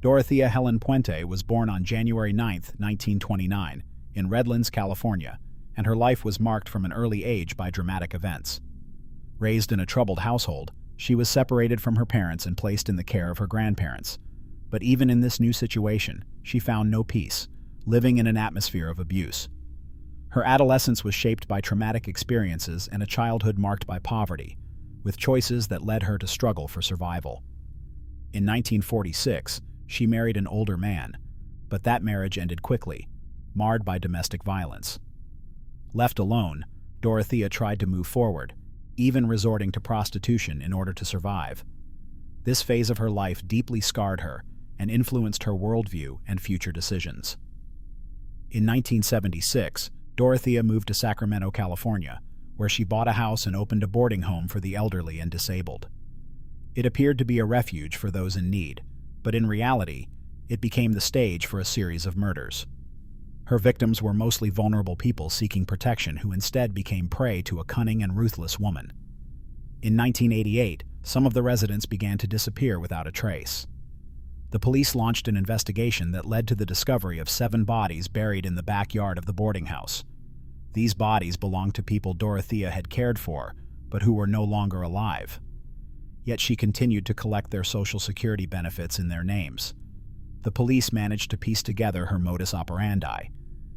Dorothea Helen Puente was born on January 9, 1929, in Redlands, California, and her life was marked from an early age by dramatic events. Raised in a troubled household, she was separated from her parents and placed in the care of her grandparents. But even in this new situation, she found no peace, living in an atmosphere of abuse. Her adolescence was shaped by traumatic experiences and a childhood marked by poverty, with choices that led her to struggle for survival. In 1946, she married an older man, but that marriage ended quickly, marred by domestic violence. Left alone, Dorothea tried to move forward, even resorting to prostitution in order to survive. This phase of her life deeply scarred her and influenced her worldview and future decisions. In 1976, Dorothea moved to Sacramento, California, where she bought a house and opened a boarding home for the elderly and disabled. It appeared to be a refuge for those in need, but in reality, it became the stage for a series of murders. Her victims were mostly vulnerable people seeking protection who instead became prey to a cunning and ruthless woman. In 1988, some of the residents began to disappear without a trace. The police launched an investigation that led to the discovery of 7 bodies buried in the backyard of the boarding house. These bodies belonged to people Dorothea had cared for, but who were no longer alive. Yet she continued to collect their Social Security benefits in their names. The police managed to piece together her modus operandi.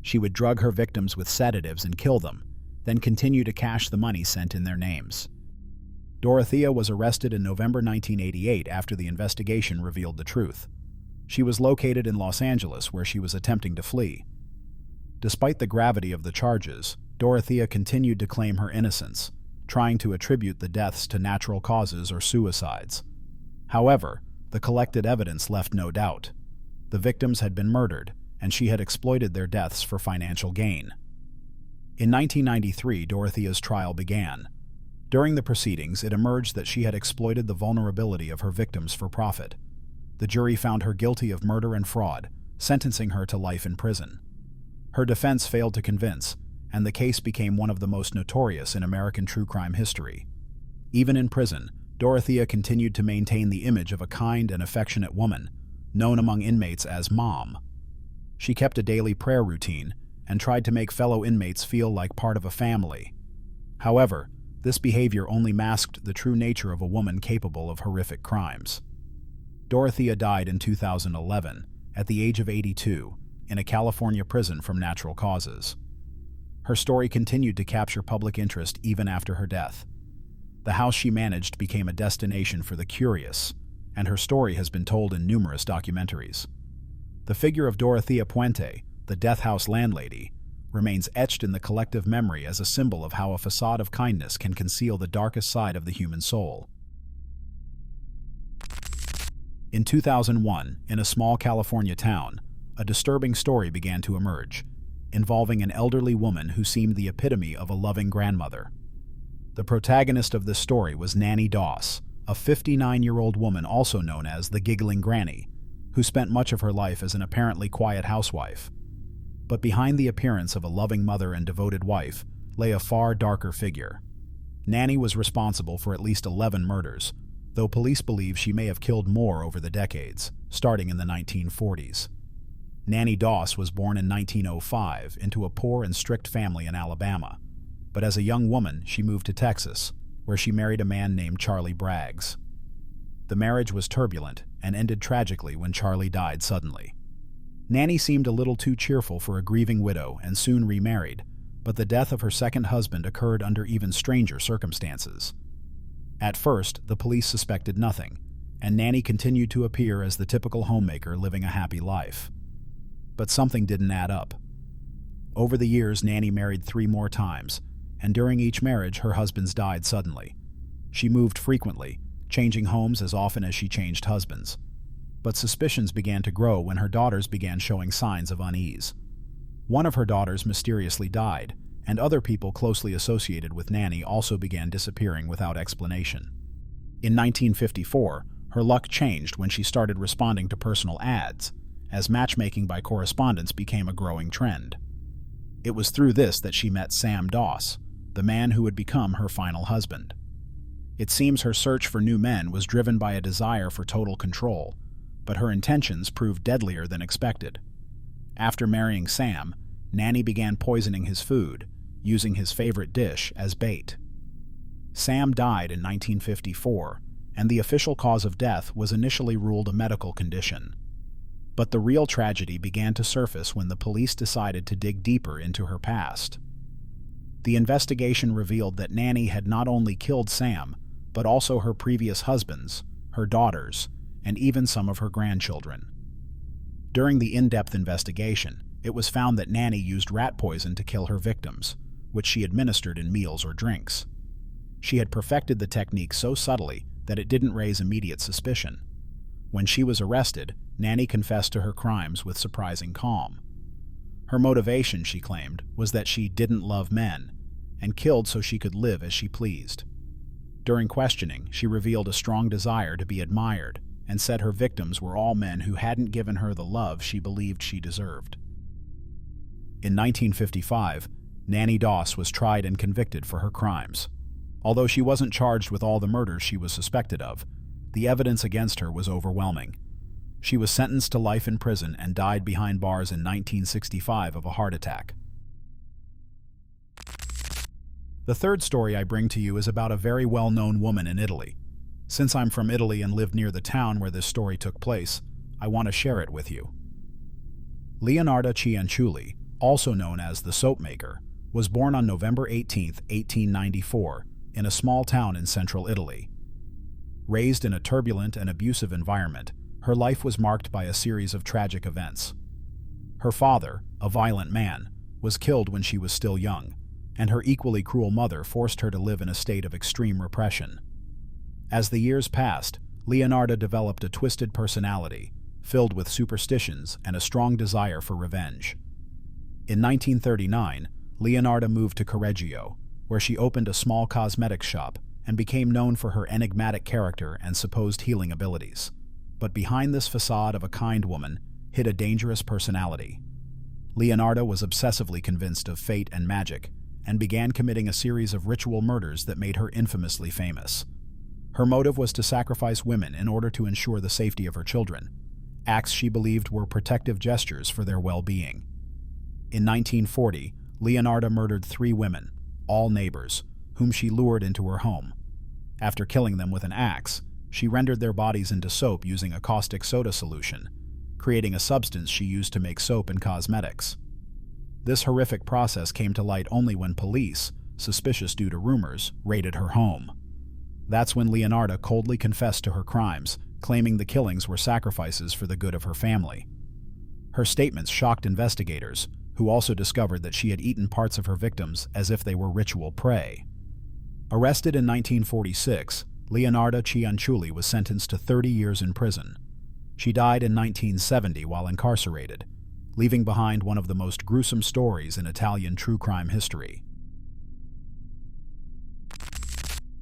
She would drug her victims with sedatives and kill them, then continue to cash the money sent in their names. Dorothea was arrested in November 1988 after the investigation revealed the truth. She was located in Los Angeles, where she was attempting to flee. Despite the gravity of the charges, Dorothea continued to claim her innocence, trying to attribute the deaths to natural causes or suicides. However, the collected evidence left no doubt. The victims had been murdered, and she had exploited their deaths for financial gain. In 1993, Dorothea's trial began. During the proceedings, it emerged that she had exploited the vulnerability of her victims for profit. The jury found her guilty of murder and fraud, sentencing her to life in prison. Her defense failed to convince, and the case became one of the most notorious in American true crime history. Even in prison, Dorothea continued to maintain the image of a kind and affectionate woman, known among inmates as Mom. She kept a daily prayer routine and tried to make fellow inmates feel like part of a family. However, this behavior only masked the true nature of a woman capable of horrific crimes. Dorothea died in 2011, at the age of 82, in a California prison from natural causes. Her story continued to capture public interest even after her death. The house she managed became a destination for the curious, and her story has been told in numerous documentaries. The figure of Dorothea Puente, the death house landlady, remains etched in the collective memory as a symbol of how a facade of kindness can conceal the darkest side of the human soul. In 2001, in a small California town, a disturbing story began to emerge, involving an elderly woman who seemed the epitome of a loving grandmother. The protagonist of this story was Nanny Doss, a 59-year-old woman also known as the Giggling Granny, who spent much of her life as an apparently quiet housewife. But behind the appearance of a loving mother and devoted wife lay a far darker figure. Nanny was responsible for at least 11 murders, though police believe she may have killed more over the decades, starting in the 1940s. Nanny Doss was born in 1905 into a poor and strict family in Alabama, but as a young woman she moved to Texas, where she married a man named Charlie Braggs. The marriage was turbulent and ended tragically when Charlie died suddenly. Nanny seemed a little too cheerful for a grieving widow and soon remarried, but the death of her second husband occurred under even stranger circumstances. At first, the police suspected nothing, and Nanny continued to appear as the typical homemaker living a happy life. But something didn't add up. Over the years, Nanny married 3 more times, and during each marriage, her husbands died suddenly. She moved frequently, changing homes as often as she changed husbands. But suspicions began to grow when her daughters began showing signs of unease. One of her daughters mysteriously died, and other people closely associated with Nanny also began disappearing without explanation. In 1954, her luck changed when she started responding to personal ads, as matchmaking by correspondence became a growing trend. It was through this that she met Sam Doss, the man who would become her final husband. It seems her search for new men was driven by a desire for total control, but her intentions proved deadlier than expected. After marrying Sam, Nanny began poisoning his food, using his favorite dish as bait. Sam died in 1954, and the official cause of death was initially ruled a medical condition. But the real tragedy began to surface when the police decided to dig deeper into her past. The investigation revealed that Nanny had not only killed Sam, but also her previous husbands, her daughters, and even some of her grandchildren. During the in-depth investigation, it was found that Nanny used rat poison to kill her victims, which she administered in meals or drinks. She had perfected the technique so subtly that it didn't raise immediate suspicion. When she was arrested, Nanny confessed to her crimes with surprising calm. Her motivation, she claimed, was that she didn't love men, and killed so she could live as she pleased. During questioning, she revealed a strong desire to be admired, and said her victims were all men who hadn't given her the love she believed she deserved. In 1955, Nanny Doss was tried and convicted for her crimes. Although she wasn't charged with all the murders she was suspected of, the evidence against her was overwhelming. She was sentenced to life in prison and died behind bars in 1965 of a heart attack. The third story I bring to you is about a very well-known woman in Italy. Since I'm from Italy and lived near the town where this story took place, I want to share it with you. Leonarda Cianciulli, also known as the Soap Maker, was born on November 18, 1894, in a small town in central Italy. Raised in a turbulent and abusive environment, her life was marked by a series of tragic events. Her father, a violent man, was killed when she was still young, and her equally cruel mother forced her to live in a state of extreme repression. As the years passed, Leonarda developed a twisted personality, filled with superstitions and a strong desire for revenge. In 1939, Leonarda moved to Correggio, where she opened a small cosmetics shop and became known for her enigmatic character and supposed healing abilities. But behind this facade of a kind woman hid a dangerous personality. Leonarda was obsessively convinced of fate and magic, and began committing a series of ritual murders that made her infamously famous. Her motive was to sacrifice women in order to ensure the safety of her children, acts she believed were protective gestures for their well-being. In 1940, Leonarda murdered 3 women, all neighbors, whom she lured into her home. After killing them with an axe, she rendered their bodies into soap using a caustic soda solution, creating a substance she used to make soap and cosmetics. This horrific process came to light only when police, suspicious due to rumors, raided her home. That's when Leonarda coldly confessed to her crimes, claiming the killings were sacrifices for the good of her family. Her statements shocked investigators, who also discovered that she had eaten parts of her victims as if they were ritual prey. Arrested in 1946, Leonarda Cianciulli was sentenced to 30 years in prison. She died in 1970 while incarcerated, leaving behind one of the most gruesome stories in Italian true crime history.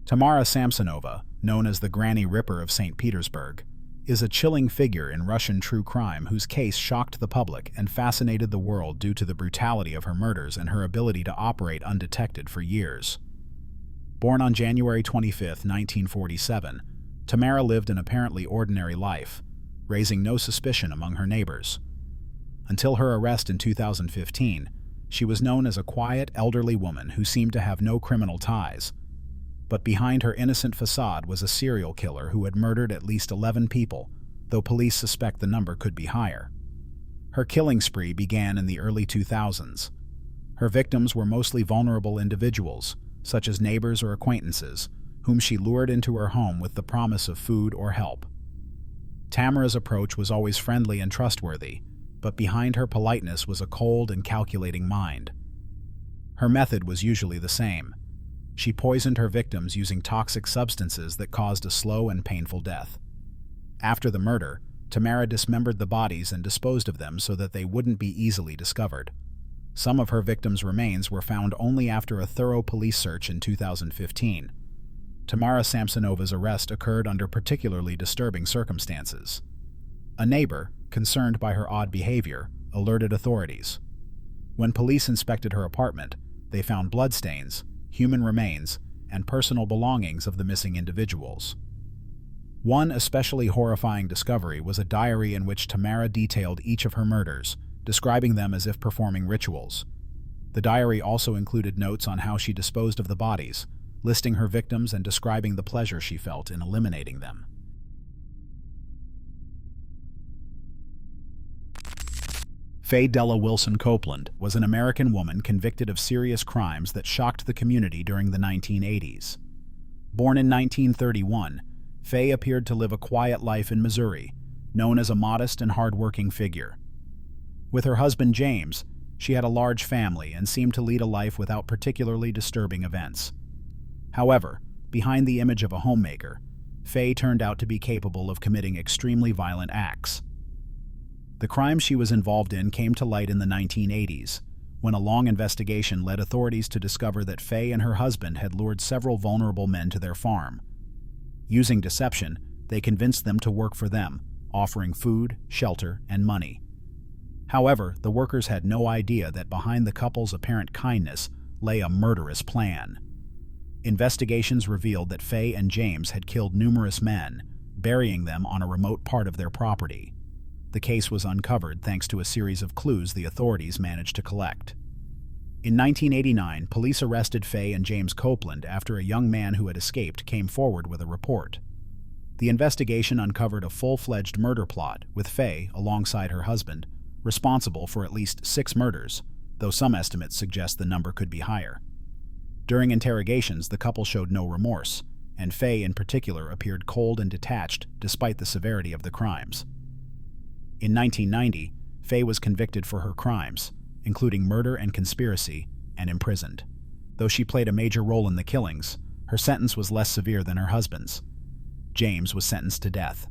Tamara Samsonova, known as the Granny Ripper of St. Petersburg, is a chilling figure in Russian true crime whose case shocked the public and fascinated the world due to the brutality of her murders and her ability to operate undetected for years. Born on January 25, 1947, Tamara lived an apparently ordinary life, raising no suspicion among her neighbors. Until her arrest in 2015, she was known as a quiet, elderly woman who seemed to have no criminal ties. But behind her innocent facade was a serial killer who had murdered at least 11 people, though police suspect the number could be higher. Her killing spree began in the early 2000s. Her victims were mostly vulnerable individuals, such as neighbors or acquaintances, whom she lured into her home with the promise of food or help. Tamara's approach was always friendly and trustworthy, but behind her politeness was a cold and calculating mind. Her method was usually the same. She poisoned her victims using toxic substances that caused a slow and painful death. After the murder, Tamara dismembered the bodies and disposed of them so that they wouldn't be easily discovered. Some of her victims' remains were found only after a thorough police search in 2015. Tamara Samsonova's arrest occurred under particularly disturbing circumstances. A neighbor, concerned by her odd behavior, alerted authorities. When police inspected her apartment, they found bloodstains, human remains, and personal belongings of the missing individuals. One especially horrifying discovery was a diary in which Tamara detailed each of her murders, describing them as if performing rituals. The diary also included notes on how she disposed of the bodies, listing her victims and describing the pleasure she felt in eliminating them. Faye Della Wilson Copeland was an American woman convicted of serious crimes that shocked the community during the 1980s. Born in 1931, Faye appeared to live a quiet life in Missouri, known as a modest and hard-working figure. With her husband James, she had a large family and seemed to lead a life without particularly disturbing events. However, behind the image of a homemaker, Faye turned out to be capable of committing extremely violent acts. The crimes she was involved in came to light in the 1980s, when a long investigation led authorities to discover that Faye and her husband had lured several vulnerable men to their farm. Using deception, they convinced them to work for them, offering food, shelter, and money. However, the workers had no idea that behind the couple's apparent kindness lay a murderous plan. Investigations revealed that Faye and James had killed numerous men, burying them on a remote part of their property. The case was uncovered thanks to a series of clues the authorities managed to collect. In 1989, police arrested Faye and James Copeland after a young man who had escaped came forward with a report. The investigation uncovered a full-fledged murder plot, with Faye, alongside her husband, responsible for at least 6 murders, though some estimates suggest the number could be higher. During interrogations, the couple showed no remorse, and Faye in particular appeared cold and detached despite the severity of the crimes. In 1990, Faye was convicted for her crimes, including murder and conspiracy, and imprisoned. Though she played a major role in the killings, her sentence was less severe than her husband's. James was sentenced to death.